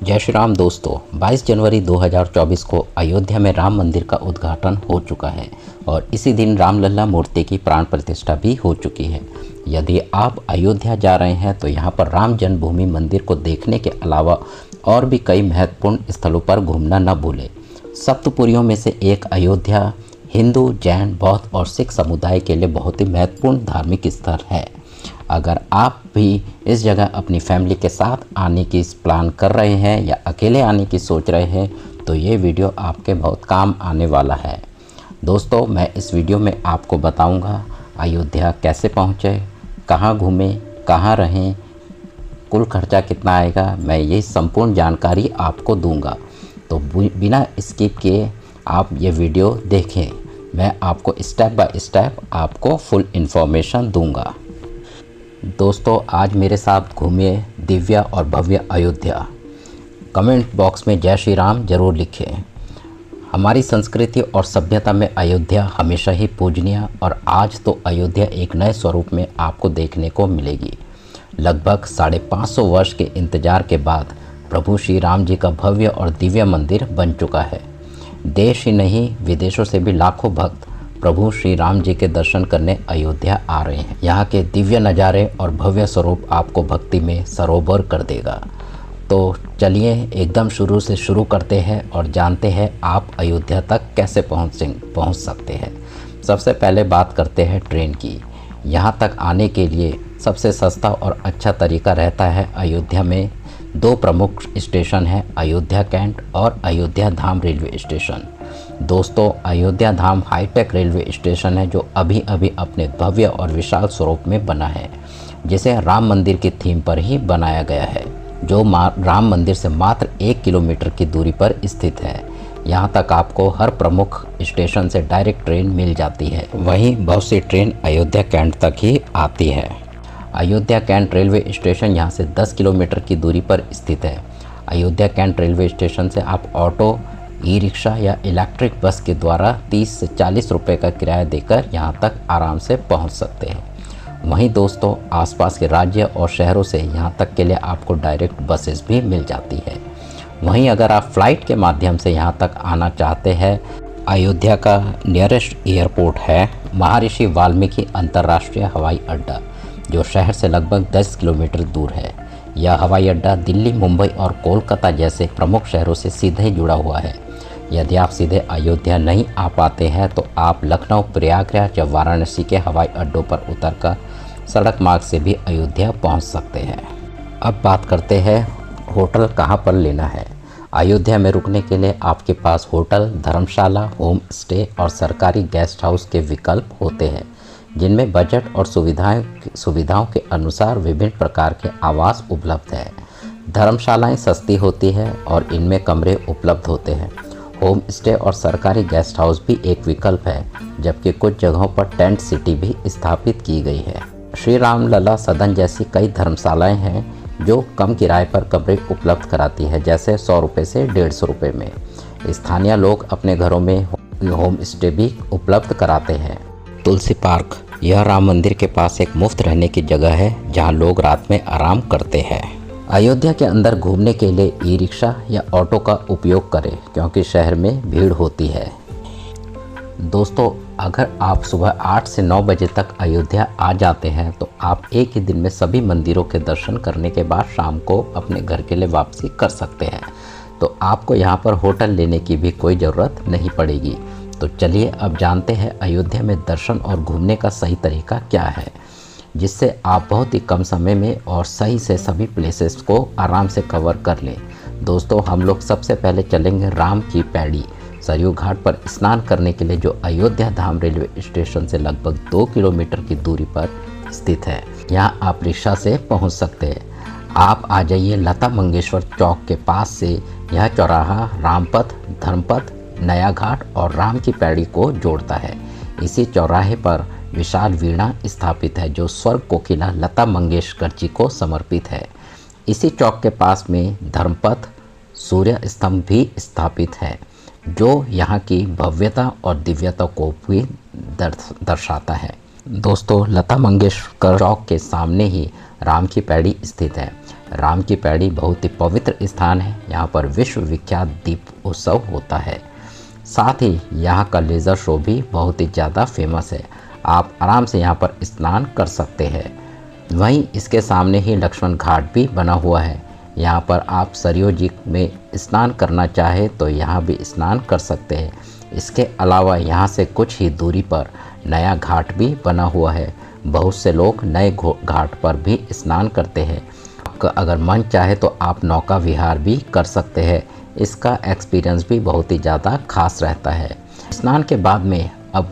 जय श्री राम दोस्तों। 22 जनवरी 2024 को अयोध्या में राम मंदिर का उद्घाटन हो चुका है और इसी दिन रामलला मूर्ति की प्राण प्रतिष्ठा भी हो चुकी है। यदि आप अयोध्या जा रहे हैं तो यहाँ पर राम जन्मभूमि मंदिर को देखने के अलावा और भी कई महत्वपूर्ण स्थलों पर घूमना न भूलें। सप्तपुरियों में से एक अयोध्या हिंदू, जैन, बौद्ध और सिख समुदाय के लिए बहुत ही महत्वपूर्ण धार्मिक स्थल है। अगर आप भी इस जगह अपनी फैमिली के साथ आने की प्लान कर रहे हैं या अकेले आने की सोच रहे हैं तो ये वीडियो आपके बहुत काम आने वाला है। दोस्तों, मैं इस वीडियो में आपको बताऊंगा अयोध्या कैसे पहुँचे, कहाँ घूमें, कहाँ रहें, कुल खर्चा कितना आएगा, मैं ये संपूर्ण जानकारी आपको दूंगा। तो बिना स्किप किए आप ये वीडियो देखें। मैं आपको स्टेप बाय स्टेप आपको फुल इन्फॉर्मेशन दूंगा। दोस्तों, आज मेरे साथ घूमिए दिव्य और भव्य अयोध्या। कमेंट बॉक्स में जय श्री राम जरूर लिखें। हमारी संस्कृति और सभ्यता में अयोध्या हमेशा ही पूजनीय और आज तो अयोध्या एक नए स्वरूप में आपको देखने को मिलेगी। लगभग 550 वर्ष के इंतजार के बाद प्रभु श्री राम जी का भव्य और दिव्य मंदिर बन चुका है। देश ही नहीं विदेशों से भी लाखों भक्त प्रभु श्री राम जी के दर्शन करने अयोध्या आ रहे हैं। यहाँ के दिव्य नज़ारे और भव्य स्वरूप आपको भक्ति में सरोवर कर देगा। तो चलिए एकदम शुरू से शुरू करते हैं और जानते हैं आप अयोध्या तक कैसे पहुँच सकते हैं। सबसे पहले बात करते हैं ट्रेन की। यहाँ तक आने के लिए सबसे सस्ता और अच्छा तरीका रहता है। अयोध्या में 2 प्रमुख स्टेशन हैं, अयोध्या कैंट और अयोध्या धाम रेलवे स्टेशन। दोस्तों, अयोध्या धाम हाईटेक रेलवे स्टेशन है जो अभी अभी अपने भव्य और विशाल स्वरूप में बना है, जिसे राम मंदिर की थीम पर ही बनाया गया है, जो राम मंदिर से मात्र 1 किलोमीटर की दूरी पर स्थित है। यहाँ तक आपको हर प्रमुख स्टेशन से डायरेक्ट ट्रेन मिल जाती है। वहीं बहुत सी ट्रेन अयोध्या कैंट तक ही आती है। अयोध्या कैंट रेलवे स्टेशन यहाँ से 10 किलोमीटर की दूरी पर स्थित है। अयोध्या कैंट रेलवे स्टेशन से आप ऑटो, ई रिक्शा या इलेक्ट्रिक बस के द्वारा 30 से 40 रुपये का किराया देकर यहाँ तक आराम से पहुँच सकते हैं। वहीं दोस्तों, आसपास के राज्य और शहरों से यहाँ तक के लिए आपको डायरेक्ट बसेस भी मिल जाती है। वहीं अगर आप फ्लाइट के माध्यम से यहाँ तक आना चाहते हैं, अयोध्या का नियरेस्ट एयरपोर्ट है महर्षि वाल्मीकि अंतर्राष्ट्रीय हवाई अड्डा, जो शहर से लगभग 10 किलोमीटर दूर है। यह हवाई अड्डा दिल्ली, मुंबई और कोलकाता जैसे प्रमुख शहरों से सीधे जुड़ा हुआ है। यदि आप सीधे अयोध्या नहीं आ पाते हैं तो आप लखनऊ, प्रयागराज या वाराणसी के हवाई अड्डों पर उतरकर सड़क मार्ग से भी अयोध्या पहुंच सकते हैं। अब बात करते हैं होटल कहां पर लेना है। अयोध्या में रुकने के लिए आपके पास होटल, धर्मशाला, होम स्टे और सरकारी गेस्ट हाउस के विकल्प होते हैं, जिनमें बजट और सुविधाओं के अनुसार विभिन्न प्रकार के आवास उपलब्ध है। धर्मशालाएं सस्ती होती है और इनमें कमरे उपलब्ध होते हैं। होम स्टे और सरकारी गेस्ट हाउस भी एक विकल्प है, जबकि कुछ जगहों पर टेंट सिटी भी स्थापित की गई है। श्री राम लला सदन जैसी कई धर्मशालाएं हैं जो कम किराए पर कमरे उपलब्ध कराती है, जैसे 100 रुपये से 150 रुपये में। स्थानीय लोग अपने घरों में होम स्टे भी उपलब्ध कराते हैं। तुलसी पार्क, यह राम मंदिर के पास एक मुफ्त रहने की जगह है जहां लोग रात में आराम करते हैं। अयोध्या के अंदर घूमने के लिए ई रिक्शा या ऑटो का उपयोग करें, क्योंकि शहर में भीड़ होती है। दोस्तों, अगर आप सुबह 8 से 9 बजे तक अयोध्या आ जाते हैं तो आप एक ही दिन में सभी मंदिरों के दर्शन करने के बाद शाम को अपने घर के लिए वापसी कर सकते हैं। तो आपको यहाँ पर होटल लेने की भी कोई ज़रूरत नहीं पड़ेगी। तो चलिए अब जानते हैं अयोध्या में दर्शन और घूमने का सही तरीका क्या है, जिससे आप बहुत ही कम समय में और सही से सभी प्लेसेस को आराम से कवर कर लें। दोस्तों, हम लोग सबसे पहले चलेंगे राम की पैड़ी सरयू घाट पर स्नान करने के लिए, जो अयोध्या धाम रेलवे स्टेशन से लगभग 2 किलोमीटर की दूरी पर स्थित है। यहाँ आप रिक्शा से पहुँच सकते हैं। आप आ जाइए लता मंगेशकर चौक के पास से। यह चौराहा रामपथ, धर्मपथ, नया घाट और राम की पैड़ी को जोड़ता है। इसी चौराहे पर विशाल वीणा स्थापित है, जो स्वर्ग कोकिला लता मंगेशकर जी को समर्पित है। इसी चौक के पास में धर्मपथ सूर्य स्तंभ भी स्थापित है, जो यहाँ की भव्यता और दिव्यता को भी दर्शाता है। दोस्तों, लता मंगेशकर चौक के सामने ही राम की पैड़ी स्थित है। राम की पैड़ी बहुत ही पवित्र स्थान है। यहाँ पर विश्व विख्यात दीप उत्सव होता है। साथ ही यहाँ का लेज़र शो भी बहुत ही ज़्यादा फेमस है। आप आराम से यहाँ पर स्नान कर सकते हैं। वहीं इसके सामने ही लक्ष्मण घाट भी बना हुआ है। यहाँ पर आप सरयू जी में स्नान करना चाहे तो यहाँ भी स्नान कर सकते हैं। इसके अलावा यहाँ से कुछ ही दूरी पर नया घाट भी बना हुआ है। बहुत से लोग नए घाट पर भी स्नान करते हैं। अगर मन चाहे तो आप नौका विहार भी कर सकते हैं। इसका एक्सपीरियंस भी बहुत ही ज़्यादा खास रहता है। स्नान के बाद में अब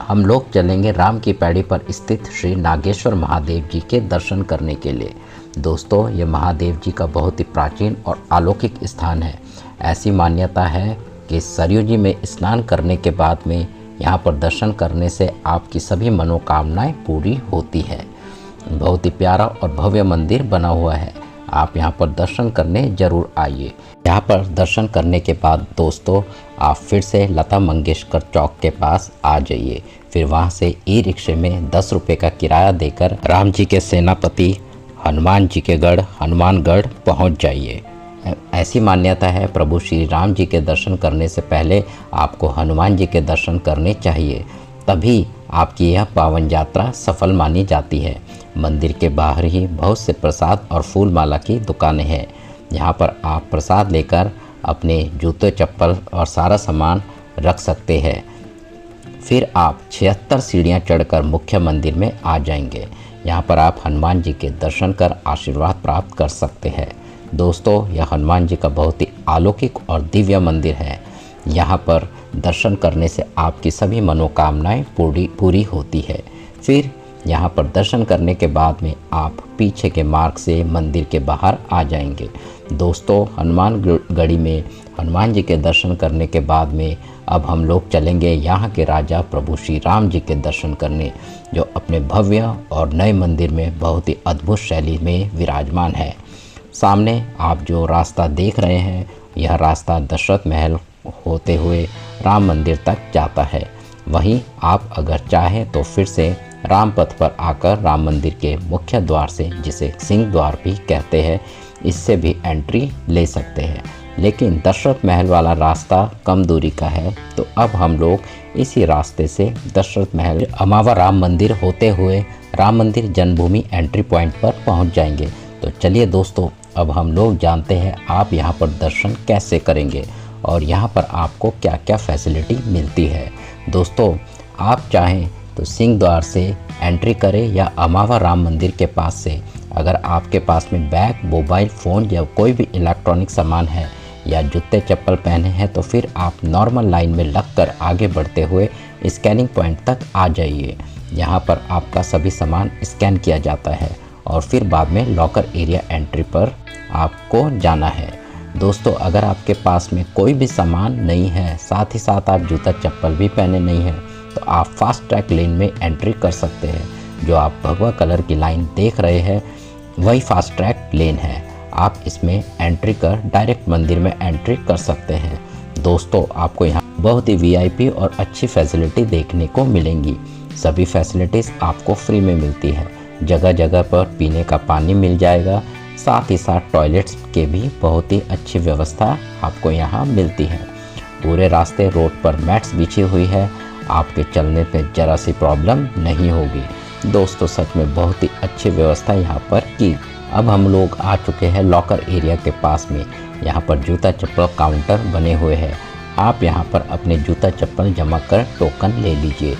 हम लोग चलेंगे राम की पैड़ी पर स्थित श्री नागेश्वर महादेव जी के दर्शन करने के लिए। दोस्तों, ये महादेव जी का बहुत ही प्राचीन और अलौकिक स्थान है। ऐसी मान्यता है कि सरयू जी में स्नान करने के बाद में यहाँ पर दर्शन करने से आपकी सभी मनोकामनाएं पूरी होती है। बहुत ही प्यारा और भव्य मंदिर बना हुआ है। आप यहाँ पर दर्शन करने ज़रूर आइए। यहाँ पर दर्शन करने के बाद दोस्तों आप फिर से लता मंगेशकर चौक के पास आ जाइए। फिर वहाँ से ई रिक्शे में 10 रुपये का किराया देकर राम जी के सेनापति हनुमान जी के गढ़ हनुमानगढ़ पहुँच जाइए। ऐसी मान्यता है प्रभु श्री राम जी के दर्शन करने से पहले आपको हनुमान जी के दर्शन करने चाहिए, तभी आपकी यह पावन यात्रा सफल मानी जाती है। मंदिर के बाहर ही बहुत से प्रसाद और फूल माला की दुकानें हैं। यहाँ पर आप प्रसाद लेकर अपने जूते चप्पल और सारा सामान रख सकते हैं। फिर आप 76 सीढ़ियाँ चढ़कर मुख्य मंदिर में आ जाएंगे। यहाँ पर आप हनुमान जी के दर्शन कर आशीर्वाद प्राप्त कर सकते हैं। दोस्तों, यह हनुमान जी का बहुत ही अलौकिक और दिव्य मंदिर है। यहाँ पर दर्शन करने से आपकी सभी मनोकामनाएं पूरी होती है। फिर यहाँ पर दर्शन करने के बाद में आप पीछे के मार्ग से मंदिर के बाहर आ जाएंगे। दोस्तों, हनुमानगढ़ी में हनुमान जी के दर्शन करने के बाद में अब हम लोग चलेंगे यहाँ के राजा प्रभु श्री राम जी के दर्शन करने, जो अपने भव्य और नए मंदिर में बहुत ही अद्भुत शैली में विराजमान है। सामने आप जो रास्ता देख रहे हैं, यह रास्ता दशरथ महल होते हुए राम मंदिर तक जाता है। वहीं आप अगर चाहें तो फिर से राम पथ पर आकर राम मंदिर के मुख्य द्वार से, जिसे सिंह द्वार भी कहते हैं, इससे भी एंट्री ले सकते हैं। लेकिन दशरथ महल वाला रास्ता कम दूरी का है, तो अब हम लोग इसी रास्ते से दशरथ महल अमावा राम मंदिर होते हुए राम मंदिर जन्मभूमि एंट्री पॉइंट पर पहुंच जाएंगे। तो चलिए दोस्तों, अब हम लोग जानते हैं आप यहां पर दर्शन कैसे करेंगे और यहां पर आपको क्या क्या फैसिलिटी मिलती है। दोस्तों, आप चाहें तो सिंह द्वार से एंट्री करें या अमावा राम मंदिर के पास से। अगर आपके पास में बैग, मोबाइल फ़ोन या कोई भी इलेक्ट्रॉनिक सामान है या जूते चप्पल पहने हैं, तो फिर आप नॉर्मल लाइन में लगकर आगे बढ़ते हुए स्कैनिंग पॉइंट तक आ जाइए। यहाँ पर आपका सभी सामान स्कैन किया जाता है और फिर बाद में लॉकर एरिया एंट्री पर आपको जाना है। दोस्तों, अगर आपके पास में कोई भी सामान नहीं है, साथ ही साथ आप जूता चप्पल भी पहने नहीं हैं, तो आप फास्ट ट्रैक लेन में एंट्री कर सकते हैं। जो आप भगवा कलर की लाइन देख रहे हैं, वही फास्ट ट्रैक लेन है। आप इसमें एंट्री कर डायरेक्ट मंदिर में एंट्री कर सकते हैं। दोस्तों, आपको यहाँ बहुत ही वीआईपी और अच्छी फैसिलिटी देखने को मिलेंगी। सभी फैसिलिटीज़ आपको फ्री में मिलती है। जगह जगह पर पीने का पानी मिल जाएगा, साथ ही साथ टॉयलेट्स के भी बहुत ही अच्छी व्यवस्था आपको यहाँ मिलती है। पूरे रास्ते रोड पर मैट्स बिछी हुई है, आपके चलने पे ज़रा सी प्रॉब्लम नहीं होगी। दोस्तों, सच में बहुत ही अच्छी व्यवस्था यहाँ पर की। अब हम लोग आ चुके हैं लॉकर एरिया के पास में। यहाँ पर जूता चप्पल काउंटर बने हुए हैं। आप यहाँ पर अपने जूता चप्पल जमा कर टोकन ले लीजिए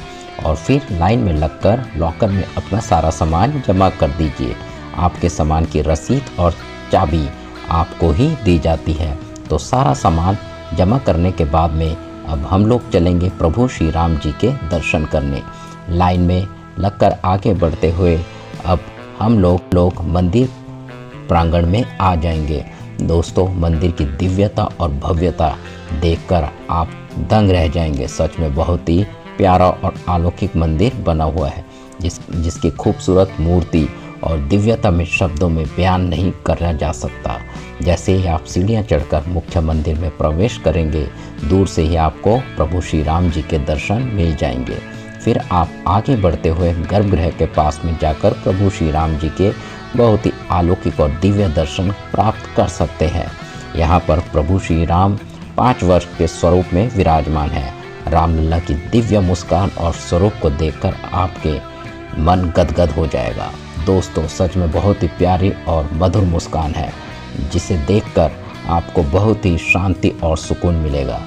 और फिर लाइन में लगकर लॉकर में अपना सारा सामान जमा कर दीजिए। आपके सामान की रसीद और चाबी आपको ही दी जाती है। तो सारा सामान जमा करने के बाद में अब हम लोग चलेंगे प्रभु श्री राम जी के दर्शन करने। लाइन में लगकर आगे बढ़ते हुए अब हम लोग मंदिर प्रांगण में आ जाएंगे। दोस्तों, मंदिर की दिव्यता और भव्यता देखकर आप दंग रह जाएंगे। सच में बहुत ही प्यारा और अलौकिक मंदिर बना हुआ है, जिसकी खूबसूरत मूर्ति और दिव्यता में शब्दों में बयान नहीं करा जा सकता। जैसे ही आप सीढ़ियाँ चढ़कर मुख्य मंदिर में प्रवेश करेंगे, दूर से ही आपको प्रभु श्री राम जी के दर्शन मिल जाएंगे। फिर आप आगे बढ़ते हुए गर्भगृह के पास में जाकर प्रभु श्री राम जी के बहुत ही अलौकिक और दिव्य दर्शन प्राप्त कर सकते हैं। यहाँ पर प्रभु श्री राम 5 वर्ष के स्वरूप में विराजमान है। रामलला की दिव्य मुस्कान और स्वरूप को देखकर आपके मन गदगद हो जाएगा। दोस्तों, सच में बहुत ही प्यारी और मधुर मुस्कान है, जिसे देखकर आपको बहुत ही शांति और सुकून मिलेगा।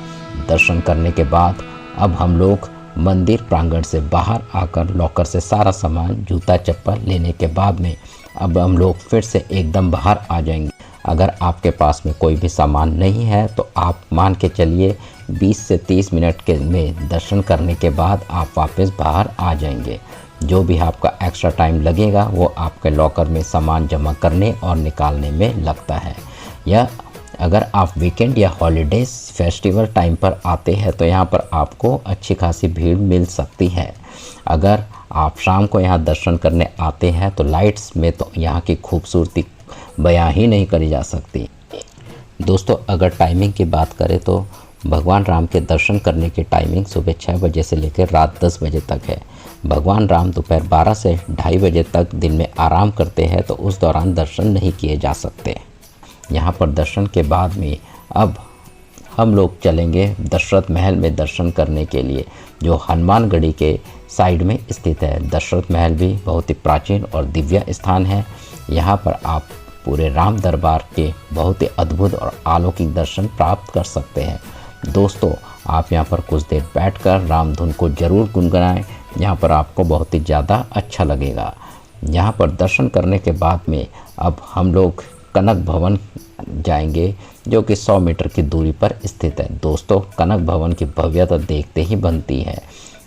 दर्शन करने के बाद अब हम लोग मंदिर प्रांगण से बाहर आकर लॉकर से सारा सामान, जूता चप्पल लेने के बाद में अब हम लोग फिर से एकदम बाहर आ जाएंगे। अगर आपके पास में कोई भी सामान नहीं है तो आप मान के चलिए 20 से 30 मिनट के में दर्शन करने के बाद आप वापस बाहर आ जाएंगे। जो भी आपका एक्स्ट्रा टाइम लगेगा वो आपके लॉकर में सामान जमा करने और निकालने में लगता है। या अगर आप वीकेंड या हॉलीडेज फेस्टिवल टाइम पर आते हैं तो यहाँ पर आपको अच्छी खासी भीड़ मिल सकती है। अगर आप शाम को यहाँ दर्शन करने आते हैं तो लाइट्स में तो यहाँ की खूबसूरती बयां ही नहीं करी जा सकती। दोस्तों, अगर टाइमिंग की बात करें तो भगवान राम के दर्शन करने की टाइमिंग सुबह 6 बजे से लेकर रात 10 बजे तक है। भगवान राम दोपहर 12 से 2:30 बजे तक दिन में आराम करते हैं, तो उस दौरान दर्शन नहीं किए जा सकते। यहाँ पर दर्शन के बाद में अब हम लोग चलेंगे दशरथ महल में दर्शन करने के लिए, जो हनुमानगढ़ी के साइड में स्थित है। दशरथ महल भी बहुत ही प्राचीन और दिव्य स्थान है। यहाँ पर आप पूरे राम दरबार के बहुत ही अद्भुत और अलौकिक दर्शन प्राप्त कर सकते हैं। दोस्तों, आप यहाँ पर कुछ देर बैठकर राम धुन को ज़रूर गुनगुनाएं। यहाँ पर आपको बहुत ही ज़्यादा अच्छा लगेगा। यहाँ पर दर्शन करने के बाद में अब हम लोग कनक भवन जाएंगे, जो कि 100 मीटर की दूरी पर स्थित है। दोस्तों, कनक भवन की भव्यता देखते ही बनती है।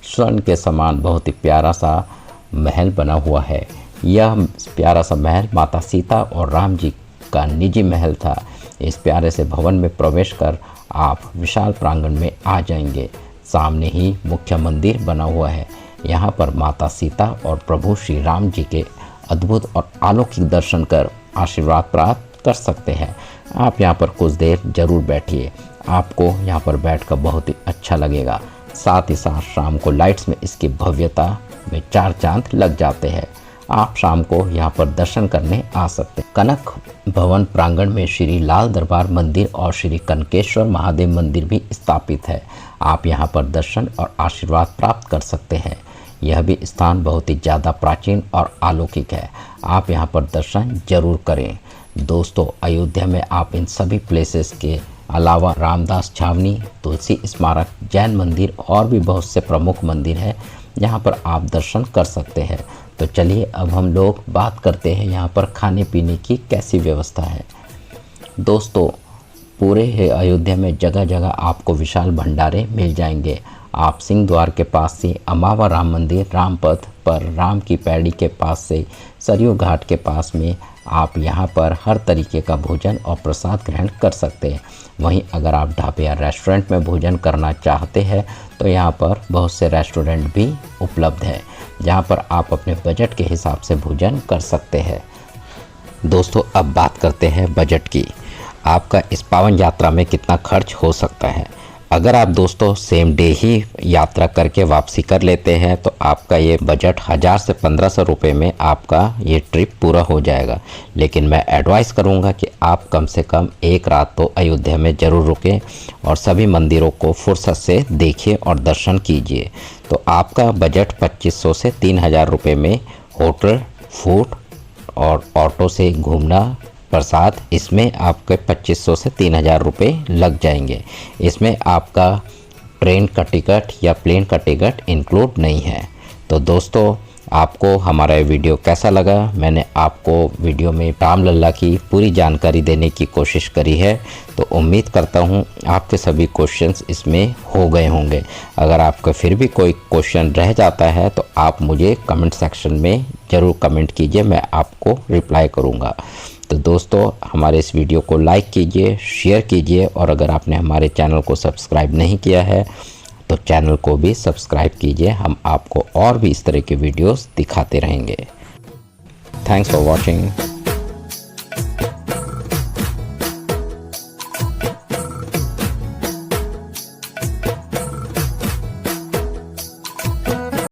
स्वर्ण के समान बहुत ही प्यारा सा महल बना हुआ है। यह प्यारा सा महल माता सीता और राम जी का निजी महल था। इस प्यारे से भवन में प्रवेश कर आप विशाल प्रांगण में आ जाएंगे। सामने ही मुख्य मंदिर बना हुआ है। यहाँ पर माता सीता और प्रभु श्री राम जी के अद्भुत और अलौकिक दर्शन कर आशीर्वाद प्राप्त कर सकते हैं। आप यहाँ पर कुछ देर ज़रूर बैठिए, आपको यहाँ पर बैठकर बहुत ही अच्छा लगेगा। साथ ही साथ शाम को लाइट्स में इसकी भव्यता में 4 चांद लग जाते हैं। आप शाम को यहाँ पर दर्शन करने आ सकते हैं। कनक भवन प्रांगण में श्री लाल दरबार मंदिर और श्री कनकेश्वर महादेव मंदिर भी स्थापित है। आप यहाँ पर दर्शन और आशीर्वाद प्राप्त कर सकते हैं। यह भी स्थान बहुत ही ज़्यादा प्राचीन और अलौकिक है। आप यहाँ पर दर्शन जरूर करें। दोस्तों, अयोध्या में आप इन सभी प्लेसेस के अलावा रामदास छावनी, तुलसी स्मारक, जैन मंदिर और भी बहुत से प्रमुख मंदिर हैं, यहाँ पर आप दर्शन कर सकते हैं। तो चलिए अब हम लोग बात करते हैं यहाँ पर खाने पीने की कैसी व्यवस्था है। दोस्तों, पूरे अयोध्या में जगह जगह आपको विशाल भंडारे मिल जाएंगे। आप सिंह द्वार के पास से अमावा राम मंदिर, रामपथ पर राम की पैड़ी के पास से सरयू घाट के पास में आप यहाँ पर हर तरीके का भोजन और प्रसाद ग्रहण कर सकते हैं। वहीं अगर आप ढाबे या रेस्टोरेंट में भोजन करना चाहते हैं तो यहाँ पर बहुत से रेस्टोरेंट भी उपलब्ध हैं, जहाँ पर आप अपने बजट के हिसाब से भोजन कर सकते हैं। दोस्तों, अब बात करते हैं बजट की। आपका इस पावन यात्रा में कितना खर्च हो सकता है। अगर आप दोस्तों सेम डे ही यात्रा करके वापसी कर लेते हैं तो आपका ये बजट 1000 से 1500 रुपये में आपका ये ट्रिप पूरा हो जाएगा। लेकिन मैं एडवाइस करूँगा कि आप कम से कम 1 रात तो अयोध्या में ज़रूर रुकें और सभी मंदिरों को फुर्सत से देखिए और दर्शन कीजिए। तो आपका बजट 2500 से 3000 रुपये में होटल, फूड और ऑटो से घूमना, प्रसाद, इसमें आपके 2500 से 3000 रुपये लग जाएंगे। इसमें आपका ट्रेन का टिकट या प्लेन का टिकट इंक्लूड नहीं है। तो दोस्तों, आपको हमारा ये वीडियो कैसा लगा? मैंने आपको वीडियो में रामलला की पूरी जानकारी देने की कोशिश करी है। तो उम्मीद करता हूँ आपके सभी क्वेश्चंस इसमें हो गए होंगे। अगर आपका फिर भी कोई क्वेश्चन रह जाता है तो आप मुझे कमेंट सेक्शन में ज़रूर कमेंट कीजिए, मैं आपको रिप्लाई करूँगा। तो दोस्तों, हमारे इस वीडियो को लाइक कीजिए, शेयर कीजिए और अगर आपने हमारे चैनल को सब्सक्राइब नहीं किया है तो चैनल को भी सब्सक्राइब कीजिए। हम आपको और भी इस तरह के वीडियोस दिखाते रहेंगे। Thanks for watching.